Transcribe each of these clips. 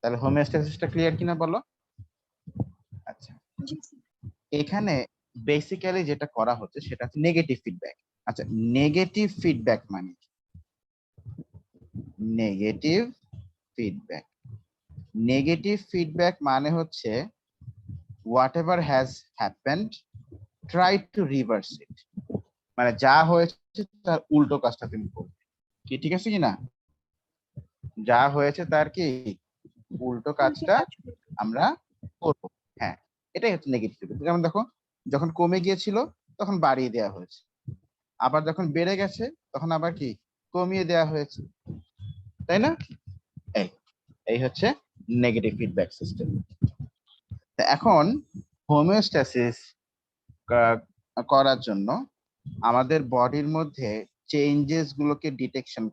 তাহলে হোমিওস্ট্যাসিসটা ক্লিয়ার কিনা বলো? আচ্ছা, এখানে বেসিক্যালি যেটা করা হচ্ছে সেটা হচ্ছে নেগেটিভ ফিডব্যাক। আচ্ছা, নেগেটিভ ফিডব্যাক মানে নেগেটিভ ফিডব্যাক নেগেটিভ ফিডব্যাক মানে হচ্ছে whatever has happened try to reverse it, মানে যা হয়েছে তার উল্টো কাজটা তুমি করবে। কি ঠিক আছে কি না? যা হয়েছে তার কি উল্টো কাজটা আমরা করব। হ্যাঁ, এটাই হচ্ছে নেগেটিভ ফিডব্যাক। যেমন দেখো, যখন কমে গিয়েছিল তখন বাড়িয়ে দেওয়া হয়েছে, আবার যখন বেড়ে গেছে তখন আবার কি কমিয়ে দেওয়া হয়েছে, তাই না? এই এই হচ্ছে নেগেটিভ ফিডব্যাক সিস্টেম। এখন হোমিওস্ট্যাসিস করার জন্য আমাদের বডির মধ্যে চেঞ্জেস গুলোকে ডিটেকশন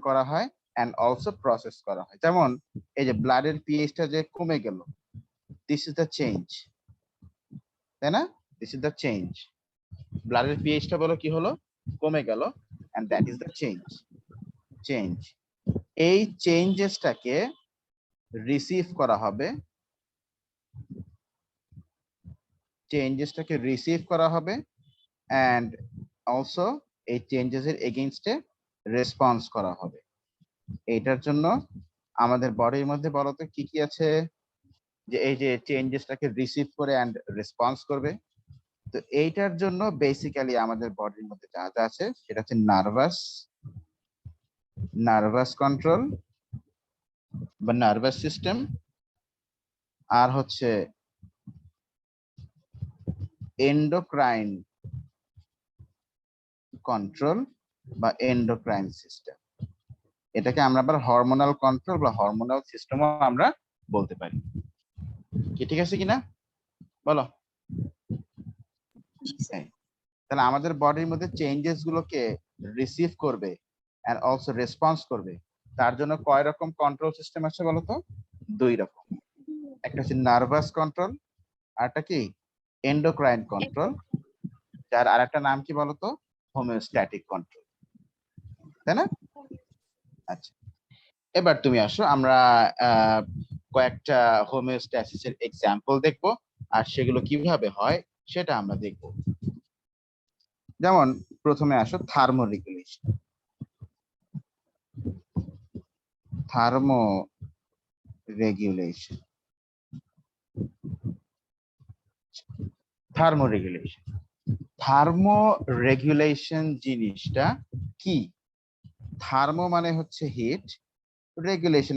করা হয়, এন্ড অলসো প্রসেস করা হয়। যেমন এই যে ব্লাডের পিএইচটা যে কমে গেল, দিস ইজ দ্য চেঞ্জ, তাই না? This is the change. ব্লাডের পিএইচটা বলো কি হলো, কমে গেল, and that is the change. এই চেঞ্জেসটাকে রিসিভ করা হবে, এন্ড অলসো এই চেঞ্জেস এর এগেইনস্টে রেসপন্স করা হবে। এইটার জন্য আমাদের বডির মধ্যে বলতো কি কি আছে, যে এই যে চেঞ্জেসটাকে রিসিভ করে এন্ড রেসপন্স করবে। তো এইটার জন্য বেসিক্যালি আমাদের বডির মধ্যে যা যা আছে সেটা হচ্ছে নার্ভাস কন্ট্রোল বা নার্ভাস সিস্টেম, আর হচ্ছে এন্ডোক্রাইন কন্ট্রোল বা এন্ডোক্রাইন সিস্টেম। এটাকে আমরা আবার হরমোনাল কন্ট্রোল বা হরমোনাল সিস্টেমও আমরা বলতে পারি। কি ঠিক আছে কিনা বলো? তাহলে আমাদের বডির মধ্যে চেঞ্জেস গুলোকে রিসিভ করবে এন্ড অলসো রেসপন্স করবে, তার জন্য কয় রকম কন্ট্রোল সিস্টেম আছে বলতো? দুই রকম। একটা হচ্ছে নার্ভাস কন্ট্রোল, আরটা কি এন্ডোক্রাইন কন্ট্রোল, যার আরেকটা নাম কি বলতো? হোমিওস্ট্যাটিক কন্ট্রোল, তাই না? আচ্ছা, এবার তুমি আসো, আমরা কয়েকটা হোমিওস্ট্যাসিসের এক্সাম্পল দেখবো, আর সেগুলো কিভাবে হয় সেটা আমরা দেখব। যেমন প্রথমে আসো থার্মোরেগুলেশন। থার্মোরেগুলেশন জিনিসটা কি? থার্মো মানে হচ্ছে হিট, রেগুলেশন